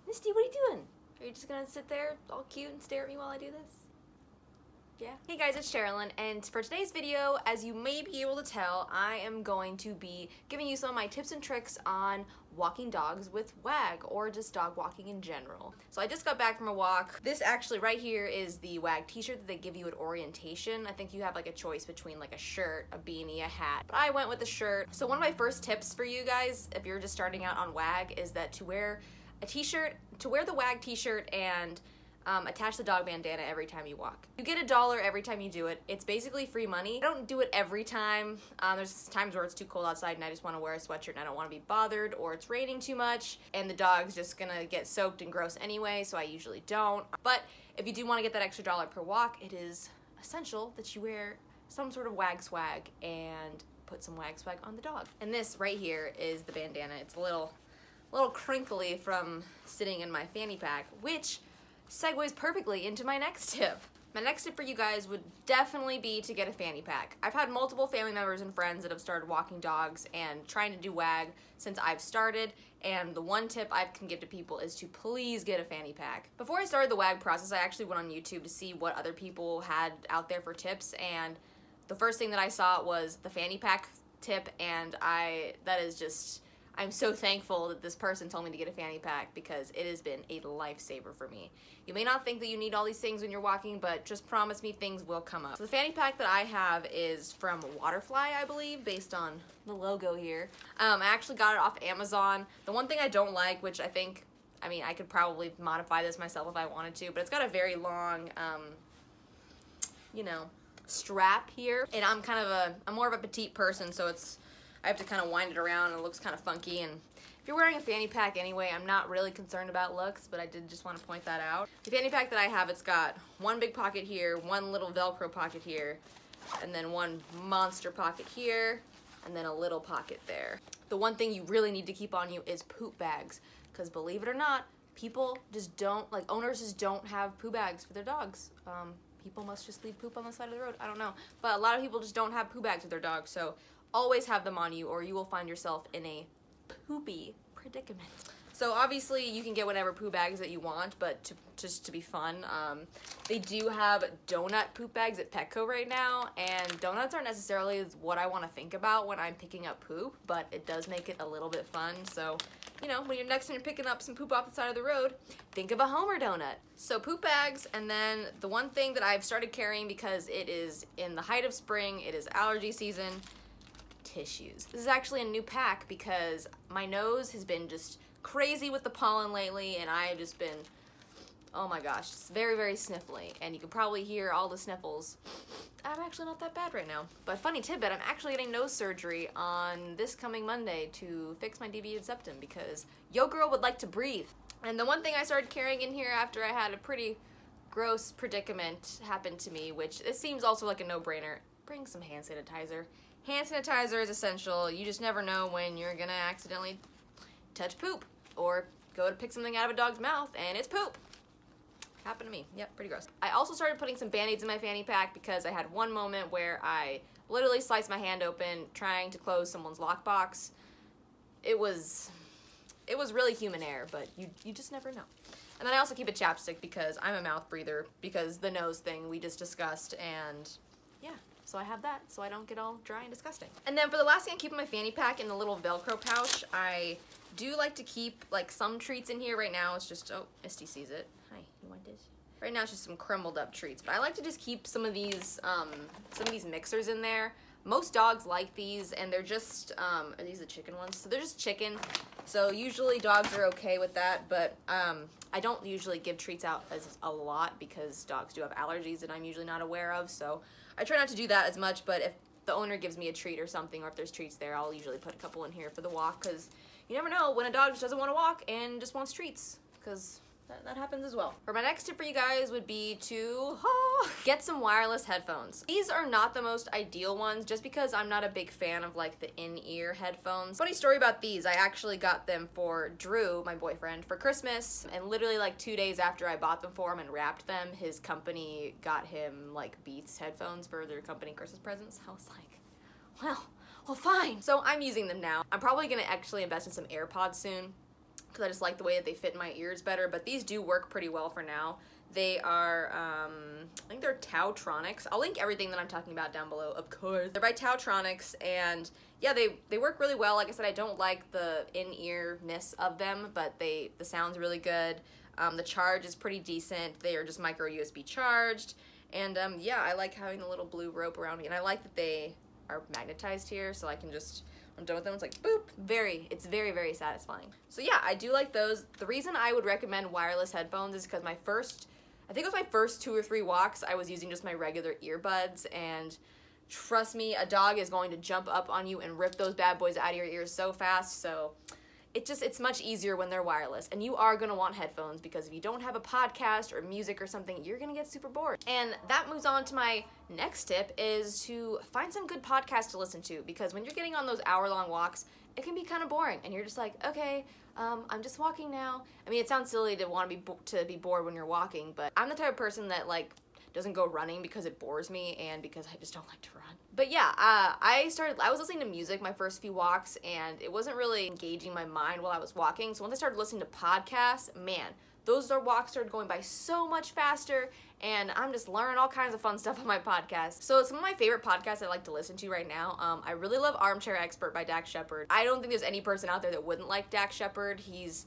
Misty, what are you doing? Are you just gonna sit there all cute and stare at me while I do this? Yeah. Hey guys, it's Sherilyn, and for today's video, as you may be able to tell, I am going to be giving you some of my tips and tricks on walking dogs with WAG, or just dog walking in general. So I just got back from a walk. This actually right here is the WAG t-shirt that they give you at orientation. I think you have like a choice between like a shirt, a beanie, a hat, but I went with the shirt. So one of my first tips for you guys, if you're just starting out on WAG, is that to wear a t-shirt, to wear the WAG t-shirt and attach the dog bandana every time you walk. You get $1 every time you do it. It's basically free money. I don't do it every time. There's times where it's too cold outside and I just want to wear a sweatshirt and I don't want to be bothered, or it's raining too much and the dog's just gonna get soaked and gross anyway, so I usually don't. But if you do want to get that extra $1 per walk, it is essential that you wear some sort of WAG swag and put some WAG swag on the dog. And this right here is the bandana. It's a little crinkly from sitting in my fanny pack, which segues perfectly into my next tip. My next tip for you guys would definitely be to get a fanny pack. I've had multiple family members and friends that have started walking dogs and trying to do WAG since I've started, and the one tip I can give to people is to please get a fanny pack. Before I started the WAG process, I actually went on YouTube to see what other people had out there for tips, and the first thing that I saw was the fanny pack tip, and I'm so thankful that this person told me to get a fanny pack because it has been a lifesaver for me. You may not think that you need all these things when you're walking, but just promise me things will come up. So the fanny pack that I have is from Waterfly, I believe, based on the logo here. I actually got it off Amazon. The one thing I don't like, which I could probably modify this myself if I wanted to, but it's got a very long, strap here. And I'm more of a petite person, so I have to kind of wind it around and it looks kind of funky. And if you're wearing a fanny pack anyway, I'm not really concerned about looks, but I did just want to point that out. The fanny pack that I have, it's got one big pocket here, one little Velcro pocket here, and then one monster pocket here, and then a little pocket there. The one thing you really need to keep on you is poop bags, because believe it or not, people just don't, owners just don't have poo bags for their dogs. People must just leave poop on the side of the road. I don't know. But a lot of people just don't have poo bags with their dogs, so always have them on you or you will find yourself in a poopy predicament. So obviously you can get whatever poo bags that you want, but just to be fun, they do have donut poop bags at Petco right now, and donuts aren't necessarily what I want to think about when I'm picking up poop, but it does make it a little bit fun. So, when you're next and you're picking up some poop off the side of the road, think of a Homer donut. So poop bags, and then the one thing that I've started carrying because it is in the height of spring, it is allergy season, tissues. This is actually a new pack because my nose has been just crazy with the pollen lately, and I have just been, oh my gosh, it's very, very sniffly, and you can probably hear all the sniffles. I'm actually not that bad right now. But funny tidbit, I'm actually getting nose surgery on this coming Monday to fix my deviated septum because yo girl would like to breathe. And the one thing I started carrying in here after I had a pretty gross predicament happen to me, which it seems also like a no-brainer, bring some hand sanitizer. Hand sanitizer is essential. You just never know when you're gonna accidentally touch poop or go to pick something out of a dog's mouth and it's poop. Happened to me. Yep, pretty gross. I also started putting some Band-Aids in my fanny pack because I had one moment where I literally sliced my hand open trying to close someone's lockbox. It was really human error, but you just never know. And then I also keep a chapstick because I'm a mouth breather because the nose thing we just discussed, and yeah. So I have that so I don't get all dry and disgusting. And then for the last thing I keep in my fanny pack in the little Velcro pouch, I do like to keep some treats in here. Right now it's just, oh, Misty sees it. Hi, you want this? Right now it's just some crumbled up treats, but I like to just keep some of these mixers in there. Most dogs like these, and they're just, are these the chicken ones? So they're just chicken. So usually dogs are okay with that, but I don't usually give treats out as a lot because dogs do have allergies that I'm usually not aware of, so I try not to do that as much. But if the owner gives me a treat or something, or if there's treats there, I'll usually put a couple in here for the walk, because you never know when a dog just doesn't want to walk and just wants treats, because that happens as well. For my next tip for you guys would be to get some wireless headphones. These are not the most ideal ones just because I'm not a big fan of the in-ear headphones. Funny story about these, I actually got them for Drew, my boyfriend, for Christmas, and literally 2 days after I bought them for him and wrapped them, his company got him Beats headphones for their company Christmas presents. I was like, well fine. So I'm using them now. I'm probably gonna actually invest in some AirPods soon, because I just like the way that they fit in my ears better, but these do work pretty well for now. They are, I think they're Tautronics. I'll link everything that I'm talking about down below, of course. They're by Tautronics, and yeah, they work really well. Like I said, I don't like the in-ear-ness of them, but the sound's really good. The charge is pretty decent. They are just micro USB charged, and yeah, I like having the little blue rope around me, and I like that they are magnetized here, so I can just, I'm done with them, it's like boop. It's very, very satisfying. So yeah, I do like those. The reason I would recommend wireless headphones is because I think it was my first 2 or 3 walks, I was using just my regular earbuds, and trust me, a dog is going to jump up on you and rip those bad boys out of your ears so fast, so it's much easier when they're wireless. And you are gonna want headphones, because if you don't have a podcast or music or something, you're gonna get super bored. And that moves on to my next tip, is to find some good podcasts to listen to, because when you're getting on those hour-long walks, it can be kind of boring, and you're just like, okay, I'm just walking now. I mean, it sounds silly to want to be bored when you're walking, but I'm the type of person that like doesn't go running because it bores me and because I just don't like to run. But yeah, I was listening to music my first few walks, and it wasn't really engaging my mind while I was walking. So once I started listening to podcasts, man, those walks started going by so much faster, and I'm just learning all kinds of fun stuff on my podcast. So some of my favorite podcasts I like to listen to right now, I really love Armchair Expert by Dax Shepard. I don't think there's any person out there that wouldn't like Dax Shepard. He's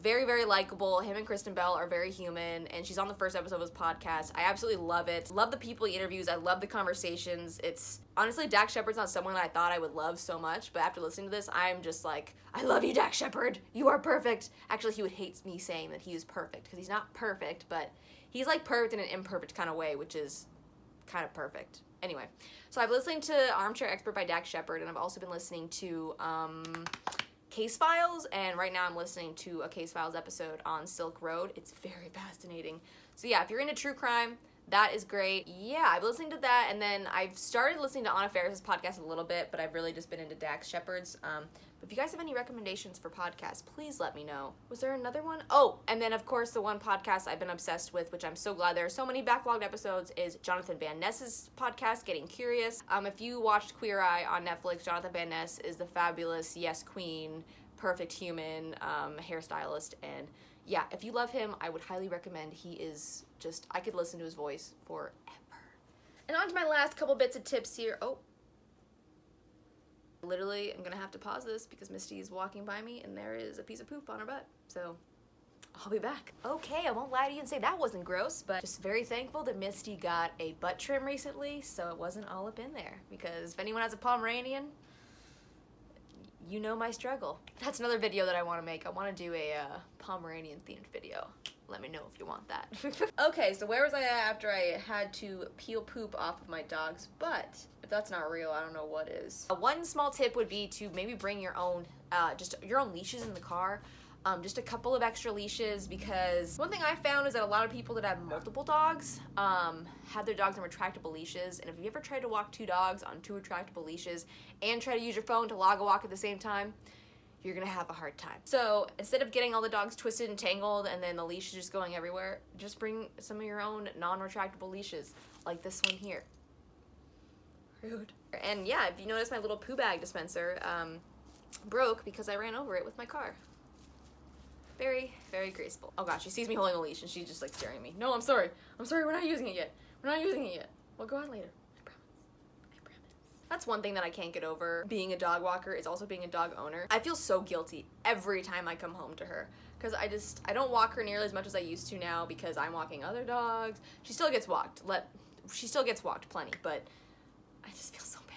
very, very likable. Him and Kristen Bell are very human, and she's on the first episode of his podcast. I absolutely love it. Love the people he interviews. I love the conversations. It's honestly, Dax Shepard's not someone that I thought I would love so much, but after listening to this, I'm just like, I love you, Dax Shepard. You are perfect. Actually, he would hate me saying that he is perfect, because he's not perfect, but he's like perfect in an imperfect kind of way, which is kind of perfect. Anyway, so I've listened to Armchair Expert by Dax Shepard, and I've also been listening to Case Files, and right now I'm listening to a Case Files episode on Silk Road. It's very fascinating. So yeah, if you're into true crime, that is great. Yeah, I've listened to that, and then I've started listening to Anna Faris's podcast a little bit, but I've really just been into Dax Shepard's. But if you guys have any recommendations for podcasts, please let me know. Was there another one? Oh, and then of course the one podcast I've been obsessed with, which I'm so glad there are so many backlogged episodes, is Jonathan Van Ness's podcast, Getting Curious. If you watched Queer Eye on Netflix, Jonathan Van Ness is the fabulous Yes Queen, perfect human hairstylist, and yeah, if you love him, I would highly recommend. He is just, I could listen to his voice forever. And on to my last couple bits of tips here. Oh, literally, I'm gonna have to pause this because Misty is walking by me and there is a piece of poop on her butt, so I'll be back. Okay, I won't lie to you and say that wasn't gross, but just very thankful that Misty got a butt trim recently, so it wasn't all up in there, because if anyone has a Pomeranian, you know my struggle. That's another video that I want to make. I want to do a Pomeranian themed video. Let me know if you want that. Okay, so where was I at after I had to peel poop off of my dog's butt? If that's not real, I don't know what is. One small tip would be to maybe bring your own, just your own leashes in the car. Just a couple of extra leashes, because one thing I found is that a lot of people that have multiple dogs have their dogs on retractable leashes, and if you ever tried to walk 2 dogs on 2 retractable leashes and try to use your phone to log a walk at the same time, you're gonna have a hard time. So instead of getting all the dogs twisted and tangled and then the leash is just going everywhere, just bring some of your own non-retractable leashes, like this one here. Rude. And yeah, if you notice, my little poo bag dispenser broke because I ran over it with my car. Very, very graceful. Oh gosh, she sees me holding a leash and she's just like staring at me. No, I'm sorry. I'm sorry, we're not using it yet. We're not using it yet. We'll go on later. I promise. I promise. That's one thing that I can't get over being a dog walker, is also being a dog owner. I feel so guilty every time I come home to her, because I don't walk her nearly as much as I used to now, because I'm walking other dogs. She still gets walked. She still gets walked plenty, but I just feel so bad.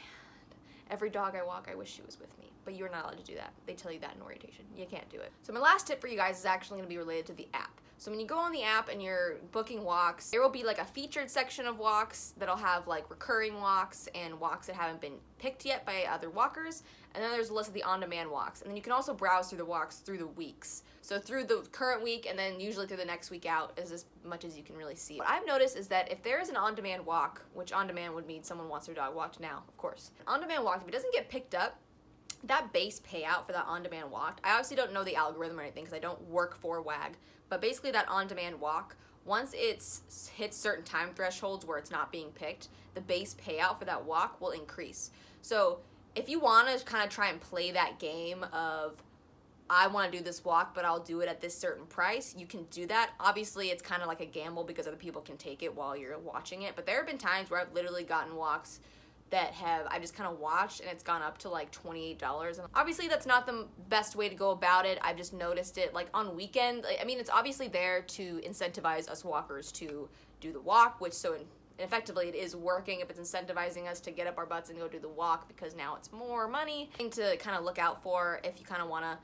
Every dog I walk, I wish she was with me. But you're not allowed to do that. They tell you that in orientation. You can't do it. So my last tip for you guys is actually going to be related to the app. So when you go on the app and you're booking walks, there will be like a featured section of walks that'll have like recurring walks and walks that haven't been picked yet by other walkers. And then there's a list of the on-demand walks. And then you can also browse through the walks through the weeks. So through the current week and then usually through the next week out is as much as you can really see. What I've noticed is that if there is an on-demand walk, which on-demand would mean someone wants their dog walked now, of course. An on-demand walk, if it doesn't get picked up, that base payout for that on-demand walk, I obviously don't know the algorithm or anything because I don't work for WAG, but basically that on-demand walk, once it hits certain time thresholds where it's not being picked, the base payout for that walk will increase. So if you want to kind of try and play that game of I want to do this walk, but I'll do it at this certain price, you can do that. Obviously, it's kind of like a gamble because other people can take it while you're watching it, but there have been times where I've literally gotten walks that I just kind of watched and it's gone up to like $28. And obviously that's not the best way to go about it. I've just noticed it like on weekend. I mean, it's obviously there to incentivize us walkers to do the walk, which so effectively it is working if it's incentivizing us to get up our butts and go do the walk, because now it's more money. Thing to kind of look out for if you kind of want to,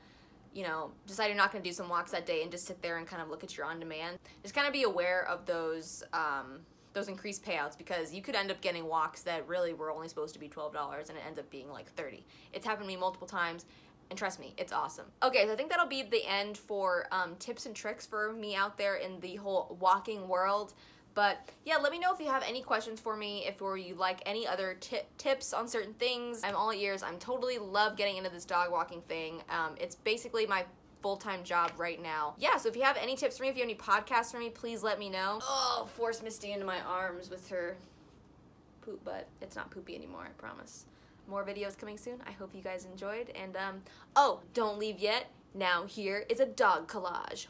you know, decide you're not going to do some walks that day and just sit there and kind of look at your on-demand. Just kind of be aware of those increased payouts, because you could end up getting walks that really were only supposed to be $12 and it ends up being like $30. It's happened to me multiple times, and trust me, it's awesome. Okay, so I think that'll be the end for tips and tricks for me out there in the whole walking world. But yeah, let me know if you have any questions for me, or you like any other tips on certain things. I'm all ears. I'm totally love getting into this dog walking thing. It's basically my full-time job right now. Yeah, so if you have any tips for me, if you have any podcasts for me, please let me know. Oh, force Misty into my arms with her poop butt. It's not poopy anymore, I promise. More videos coming soon. I hope you guys enjoyed. And, oh, don't leave yet. Now here is a dog collage.